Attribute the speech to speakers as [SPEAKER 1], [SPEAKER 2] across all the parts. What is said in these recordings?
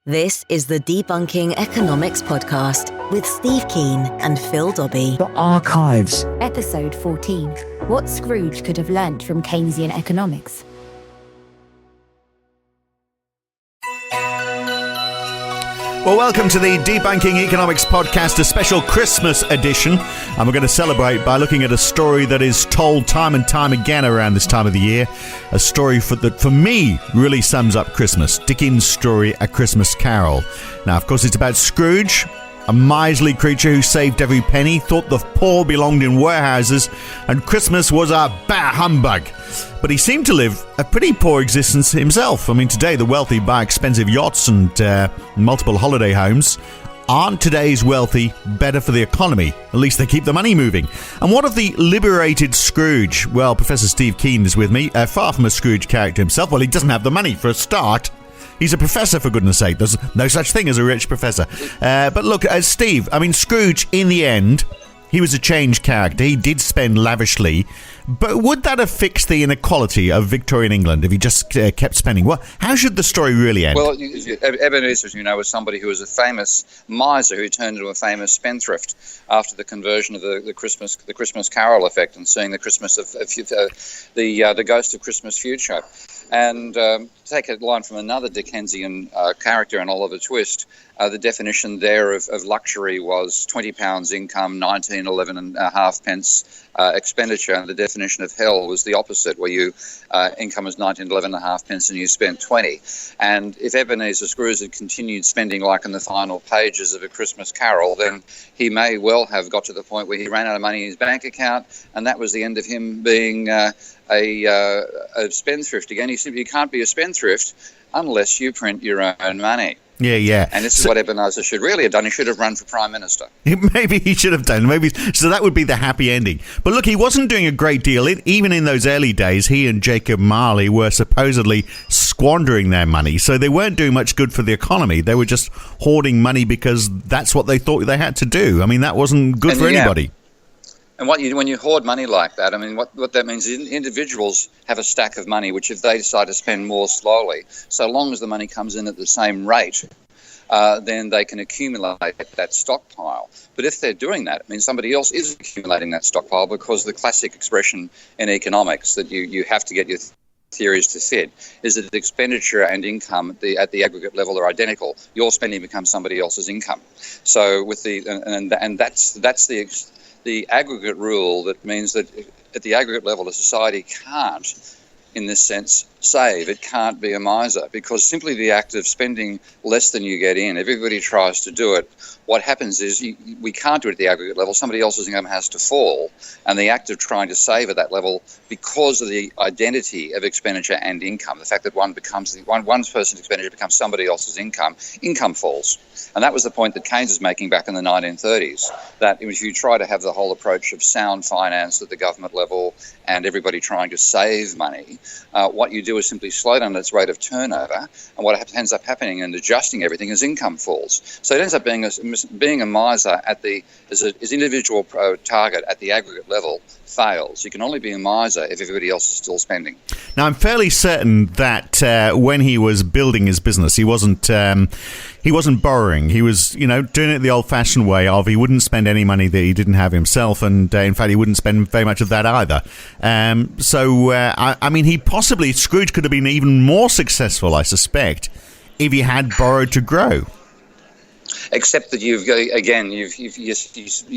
[SPEAKER 1] This is the Debunking Economics podcast with Steve Keen and Phil Dobbie.
[SPEAKER 2] The Archives.
[SPEAKER 3] Episode 14. What Scrooge could have learnt from Keynesian economics.
[SPEAKER 4] Well, welcome to the Debunking Economics podcast, a special Christmas edition. And we're going to celebrate by looking at a story that is told time and time again around this time of the year. A story that, for me, really sums up Christmas. Dickens' story, A Christmas Carol. Now, of course, it's about Scrooge, a miserly creature who saved every penny, thought the poor belonged in warehouses, and Christmas was a bah humbug. But he seemed to live a pretty poor existence himself. I mean, today the wealthy buy expensive yachts and multiple holiday homes. Aren't today's wealthy better for the economy? At least they keep the money moving. And what of the liberated Scrooge? Well, Professor Steve Keen is with me, far from a Scrooge character himself. Well, he doesn't have the money for a start. He's a professor, for goodness sake. There's no such thing as a rich professor. But look, Steve, I mean, Scrooge, in the end, he was a changed character. He did spend lavishly. But would that have fixed the inequality of Victorian England if he just kept spending? Well, how should the story really end?
[SPEAKER 5] Well, Ebenezer, was somebody who was a famous miser who turned into a famous spendthrift after the conversion of the Christmas Carol effect and seeing the the ghost of Christmas future. And take a line from another Dickensian character in Oliver Twist, the definition there of luxury was £20 income, 19.11 pence expenditure, and the definition of hell was the opposite, where you income was 19.11 pence and you spent 20. And if Ebenezer Scrooge had continued spending like in the final pages of A Christmas Carol, then he may well have got to the point where he ran out of money in his bank account, and that was the end of him being a spendthrift again. You can't be a spendthrift unless you print your own money.
[SPEAKER 4] Yeah.
[SPEAKER 5] And this is what Ebenezer should really have done. He should have run for Prime Minister.
[SPEAKER 4] Maybe he should have done. So that would be the happy ending. But look, he wasn't doing a great deal. Even in those early days, he and Jacob Marley were supposedly squandering their money. So they weren't doing much good for the economy. They were just hoarding money because that's what they thought they had to do. I mean, that wasn't good for anybody.
[SPEAKER 5] And when you hoard money like that, I mean, what that means is individuals have a stack of money, which if they decide to spend more slowly, so long as the money comes in at the same rate, then they can accumulate that stockpile. But if they're doing that, it means somebody else is accumulating that stockpile, because the classic expression in economics that you have to get your theories to fit is that expenditure and income at the aggregate level are identical. Your spending becomes somebody else's income. So with that's the aggregate rule that means that at the aggregate level, a society can't, in this sense, save. It can't be a miser, because simply the act of spending less than you get in, everybody tries to do it. What happens is we can't do it at the aggregate level. Somebody else's income has to fall. And the act of trying to save at that level, because of the identity of expenditure and income, the fact that one person's expenditure becomes somebody else's income falls. And that was the point that Keynes was making back in the 1930s, that if you try to have the whole approach of sound finance at the government level and everybody trying to save money, what you do is simply slow down its rate of turnover, and what ends up happening and adjusting everything is income falls. So it ends up being a miser as individual target at the aggregate level fails. You can only be a miser if everybody else is still spending.
[SPEAKER 4] Now, I'm fairly certain that when he was building his business, he wasn't borrowing. He was, doing it the old-fashioned way of he wouldn't spend any money that he didn't have himself, and in fact, he wouldn't spend very much of that either. Scrooge could have been even more successful, I suspect, if he had borrowed to grow.
[SPEAKER 5] Except that you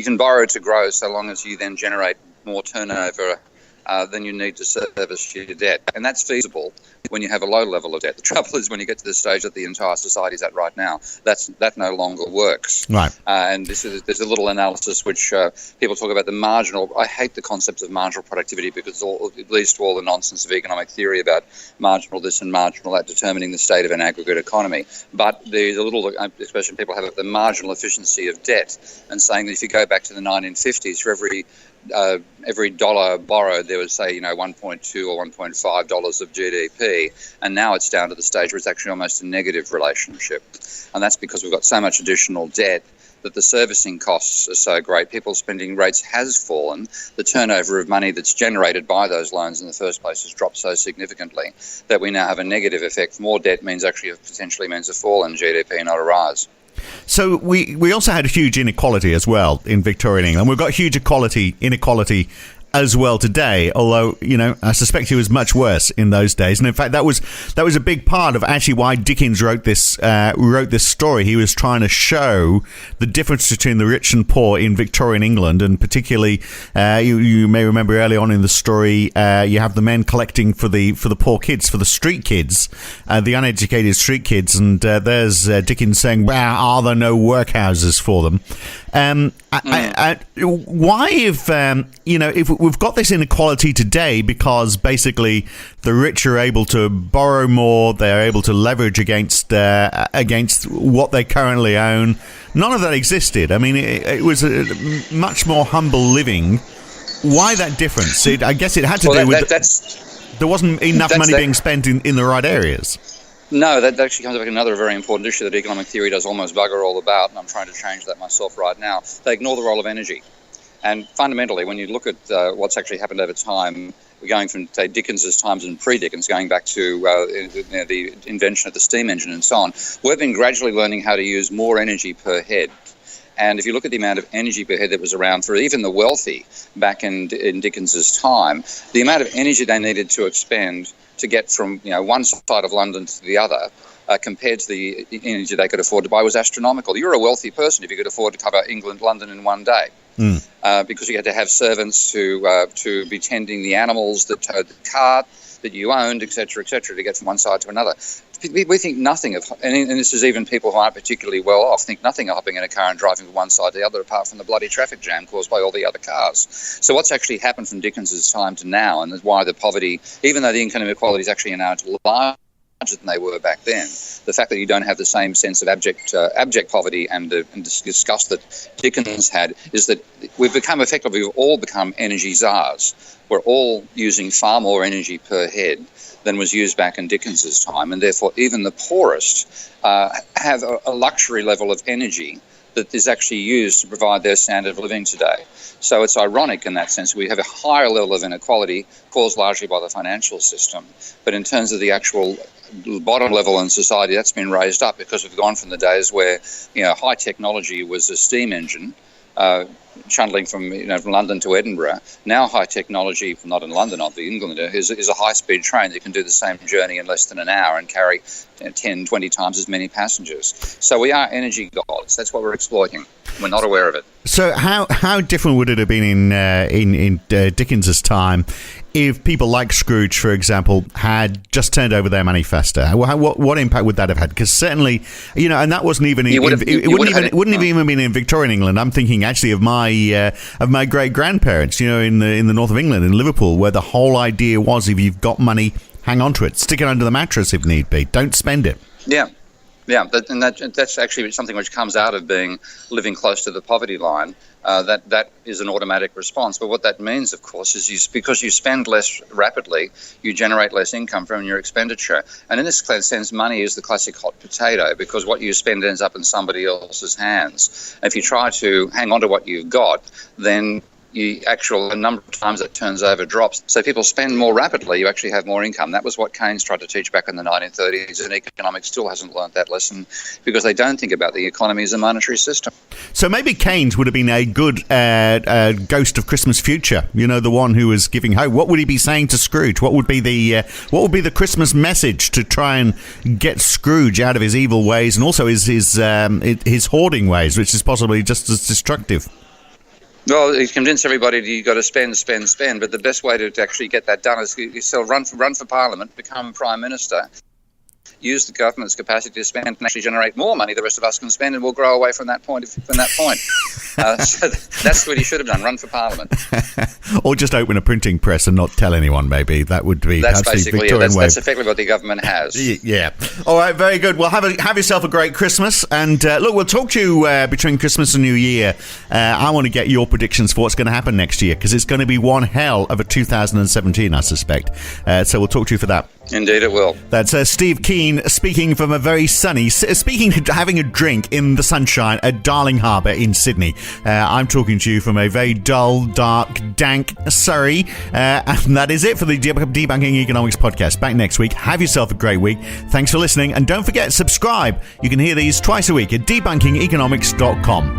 [SPEAKER 5] can borrow to grow so long as you then generate more turnover than you need to service your debt. And that's feasible when you have a low level of debt. The trouble is when you get to the stage that the entire society is at right now, that no longer works.
[SPEAKER 4] Right.
[SPEAKER 5] And there's a little analysis which people talk about the marginal. I hate the concept of marginal productivity because it leads to all the nonsense of economic theory about marginal this and marginal that determining the state of an aggregate economy. But there's a little expression people have of the marginal efficiency of debt, and saying that if you go back to the 1950s, for every dollar borrowed, there was, say, $1.2 or $1.5 of GDP, and now it's down to the stage where it's actually almost a negative relationship. And that's because we've got so much additional debt that the servicing costs are so great, people's spending rates has fallen, the turnover of money that's generated by those loans in the first place has dropped so significantly that we now have a negative effect. More debt means actually potentially means a fall in GDP, not a rise.
[SPEAKER 4] So we also had a huge inequality as well in Victorian England. We've got huge inequality as well today, although, I suspect it was much worse in those days. And in fact, that was a big part of actually why Dickens wrote this story. He was trying to show the difference between the rich and poor in Victorian England, and particularly, you may remember early on in the story, you have the men collecting for the poor kids, for the street kids, the uneducated street kids, and there's Dickens saying, "Well, are there no workhouses for them?" Why, if we've got this inequality today, because basically the rich are able to borrow more, they're able to leverage against what they currently own. None of that existed. I mean, it was a much more humble living. Why that difference? I guess it had to do with there wasn't enough money being spent in the right areas.
[SPEAKER 5] No, that actually comes back to another very important issue that economic theory does almost bugger all about, and I'm trying to change that myself right now. They ignore the role of energy. And fundamentally, when you look at what's actually happened over time, we're going from, say, Dickens's times and pre-Dickens, going back to the invention of the steam engine and so on, we've been gradually learning how to use more energy per head. And if you look at the amount of energy per head that was around for even the wealthy back in Dickens's time, the amount of energy they needed to expend to get from one side of London to the other, compared to the energy they could afford to buy, was astronomical. You're a wealthy person if you could afford to cover England, London in one day, because you had to have servants to be tending the animals that towed the cart that you owned, etc., to get from one side to another. We think nothing of, and this is even people who aren't particularly well off, think nothing of hopping in a car and driving from one side to the other, apart from the bloody traffic jam caused by all the other cars. So what's actually happened from Dickens's time to now, and why the poverty, even though the income inequality is actually now larger than they were back then, the fact that you don't have the same sense of abject poverty and disgust that Dickens had, is that we've all become energy czars. We're all using far more energy per head than was used back in Dickens's time, and therefore even the poorest have a luxury level of energy that is actually used to provide their standard of living today. So it's ironic in that sense. We have a higher level of inequality caused largely by the financial system, but in terms of the actual bottom level in society, that's been raised up because we've gone from the days where high technology was a steam engine, trundling from London to Edinburgh. Now high technology, not in London, not the England, is a high-speed train that can do the same journey in less than an hour and carry 10, 20 times as many passengers. So we are energy gods. That's what we're exploiting. We're not aware of it.
[SPEAKER 4] So how different would it have been in Dickens's time if people like Scrooge, for example, had just turned over their money faster? What impact would that have had? Because certainly, and that wasn't even it wouldn't have even been in Victorian England. I'm thinking actually of my great grandparents, in the north of England, in Liverpool, where the whole idea was, if you've got money, hang on to it, stick it under the mattress if need be, don't spend it.
[SPEAKER 5] Yeah. Yeah, that's actually something which comes out of living close to the poverty line. That is an automatic response. But what that means, of course, is because you spend less rapidly, you generate less income from your expenditure. And in this sense, money is the classic hot potato, because what you spend ends up in somebody else's hands. And if you try to hang on to what you've got, then a number of times that turns over drops. So people spend more rapidly, you actually have more income. That was what Keynes tried to teach back in the 1930s, and economics still hasn't learnt that lesson because they don't think about the economy as a monetary system.
[SPEAKER 4] So maybe Keynes would have been a good ghost of Christmas future, the one who was giving hope. What would he be saying to Scrooge? What would be the Christmas message to try and get Scrooge out of his evil ways and also his hoarding ways, which is possibly just as destructive?
[SPEAKER 5] Well, he convinced everybody you've got to spend, but the best way to actually get that done is you run for Parliament, become Prime Minister, use the government's capacity to spend and actually generate more money the rest of us can spend, and we'll grow away from that point. So that's what he should have done, run for Parliament.
[SPEAKER 4] Or just open a printing press and not tell anyone, maybe. That would be
[SPEAKER 5] that's
[SPEAKER 4] basically
[SPEAKER 5] Victorian way. That's effectively what the government has.
[SPEAKER 4] Yeah. All right, very good. Well, have yourself a great Christmas. And look, we'll talk to you between Christmas and New Year. I want to get your predictions for what's going to happen next year, because it's going to be one hell of a 2017, I suspect. So we'll talk to you for that.
[SPEAKER 5] Indeed it will.
[SPEAKER 4] That's Steve Keen speaking from a very sunny, having a drink in the sunshine at Darling Harbour in Sydney. I'm talking to you from a very dull, dark, dank Surrey. And that is it for the Debunking Economics podcast. Back next week. Have yourself a great week. Thanks for listening. And don't forget, subscribe. You can hear these twice a week at debunkingeconomics.com.